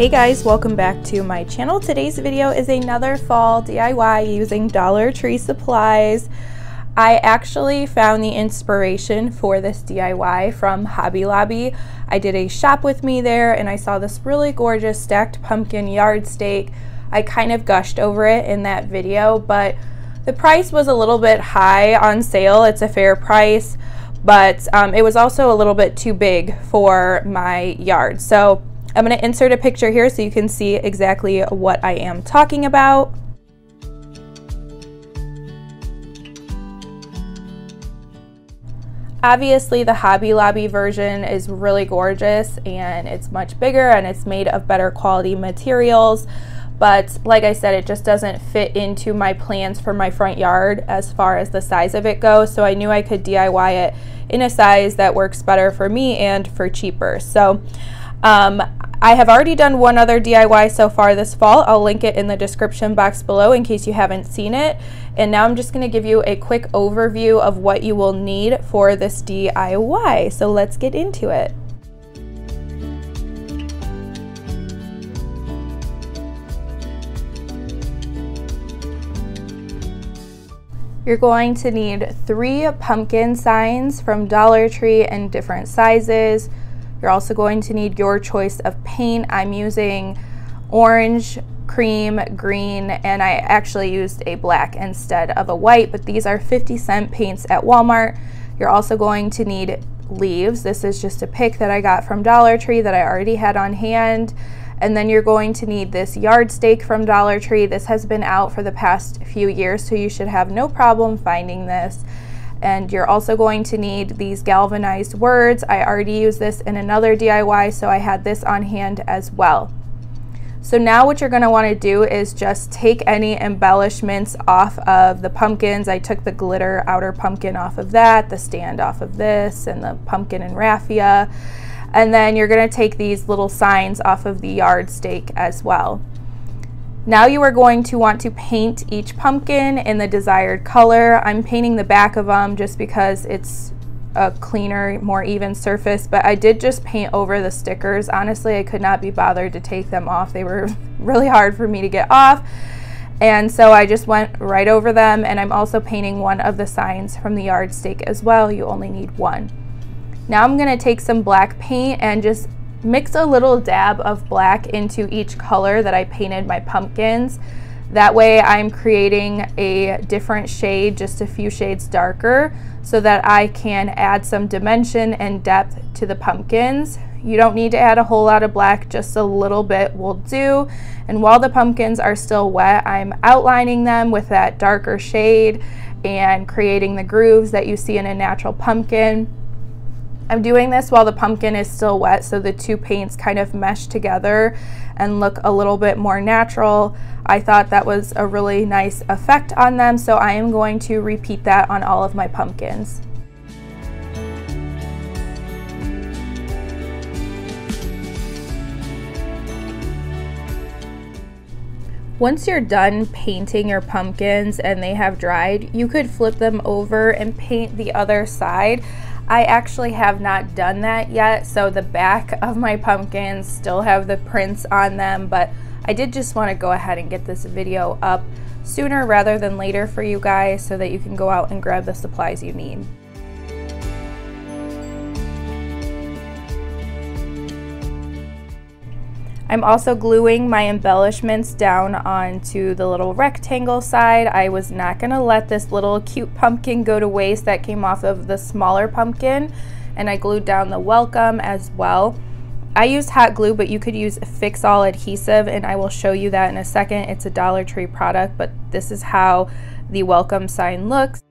Hey guys, welcome back to my channel. Today's video is another fall DIY using Dollar Tree supplies. I actually found the inspiration for this DIY from Hobby Lobby. I did a shop with me there and I saw this really gorgeous stacked pumpkin yard stake. I kind of gushed over it in that video, but the price was a little bit high on sale. It's a fair price, but it was also a little bit too big for my yard. So I'm going to insert a picture here so you can see exactly what I am talking about. Obviously the Hobby Lobby version is really gorgeous and it's much bigger and it's made of better quality materials, but like I said, it just doesn't fit into my plans for my front yard as far as the size of it goes. So I knew I could DIY it in a size that works better for me and for cheaper. So I have already done one other DIY so far this fall. I'll link it in the description box below in case you haven't seen it. And now I'm just going to give you a quick overview of what you will need for this DIY. So let's get into it. You're going to need 3 pumpkin signs from Dollar Tree in different sizes. You're also going to need your choice of paint. I'm using orange, cream, green, and I actually used a black instead of a white, but these are 50-cent paints at Walmart. You're also going to need leaves. This is just a pick that I got from Dollar Tree that I already had on hand. And then you're going to need this yard stake from Dollar Tree. This has been out for the past few years, so you should have no problem finding this. And you're also going to need these galvanized words. I already used this in another DIY, so I had this on hand as well. So now what you're going to want to do is just take any embellishments off of the pumpkins. I took the glitter outer pumpkin off of that, the stand off of this, and the pumpkin and raffia. And then you're going to take these little signs off of the yard stake as well. Now you are going to want to paint each pumpkin in the desired color. I'm painting the back of them just because it's a cleaner, more even surface, but I did just paint over the stickers. Honestly, I could not be bothered to take them off. They were really hard for me to get off. And so I just went right over them, and I'm also painting one of the signs from the yard stake as well. You only need one. Now I'm going to take some black paint and just mix a little dab of black into each color that I painted my pumpkins. That way I'm creating a different shade, just a few shades darker, so that I can add some dimension and depth to the pumpkins. You don't need to add a whole lot of black, just a little bit will do. And while the pumpkins are still wet, I'm outlining them with that darker shade and creating the grooves that you see in a natural pumpkin. I'm doing this while the pumpkin is still wet so the two paints kind of mesh together and look a little bit more natural. I thought that was a really nice effect on them, so I am going to repeat that on all of my pumpkins. Once you're done painting your pumpkins and they have dried, you could flip them over and paint the other side. I actually have not done that yet, so the back of my pumpkins still have the prints on them, but I did just want to go ahead and get this video up sooner rather than later for you guys so that you can go out and grab the supplies you need. I'm also gluing my embellishments down onto the little rectangle side. I was not going to let this little cute pumpkin go to waste that came off of the smaller pumpkin, and I glued down the welcome as well. I used hot glue, but you could use Fix-All adhesive, and I will show you that in a second. It's a Dollar Tree product, but this is how the welcome sign looks.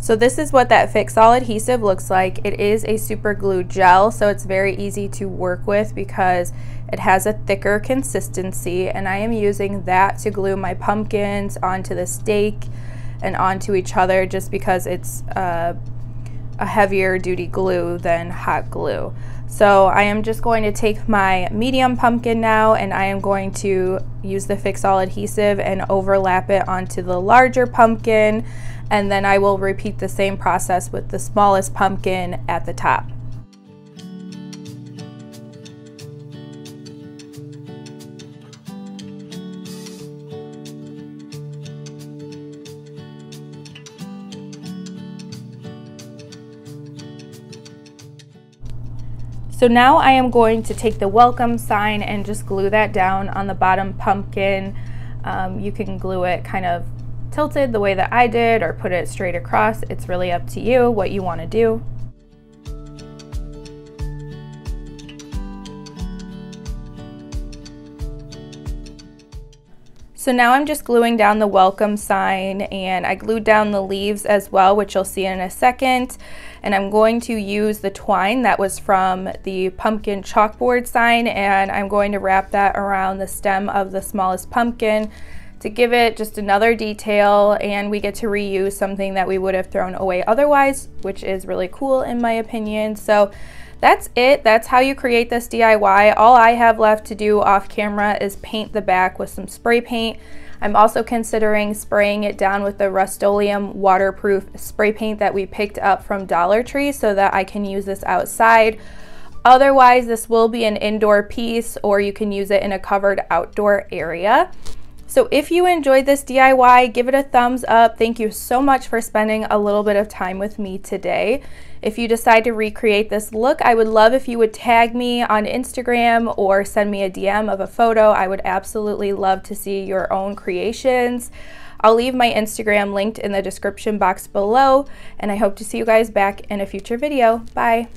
So this is what that Fix-All adhesive looks like. It is a super glue gel, so it's very easy to work with because it has a thicker consistency, and I am using that to glue my pumpkins onto the stake and onto each other just because it's a heavier duty glue than hot glue. So I am just going to take my medium pumpkin now, and I am going to use the Fix-All adhesive and overlap it onto the larger pumpkin, and then I will repeat the same process with the smallest pumpkin at the top. So now I am going to take the welcome sign and just glue that down on the bottom pumpkin. You can glue it kind of tilted the way that I did or put it straight across. It's really up to you what you want to do. So now I'm just gluing down the welcome sign, and I glued down the leaves as well, which you'll see in a second. And I'm going to use the twine that was from the pumpkin chalkboard sign, and I'm going to wrap that around the stem of the smallest pumpkin to give it just another detail, and we get to reuse something that we would have thrown away otherwise, which is really cool in my opinion. So that's it. That's how you create this DIY. All I have left to do off camera is paint the back with some spray paint. I'm also considering spraying it down with the rust-oleum waterproof spray paint that we picked up from Dollar Tree so that I can use this outside. Otherwise, this will be an indoor piece, or you can use it in a covered outdoor area. So if you enjoyed this DIY, give it a thumbs up. Thank you so much for spending a little bit of time with me today. If you decide to recreate this look, I would love if you would tag me on Instagram or send me a DM of a photo. I would absolutely love to see your own creations. I'll leave my Instagram linked in the description box below, and I hope to see you guys back in a future video. Bye.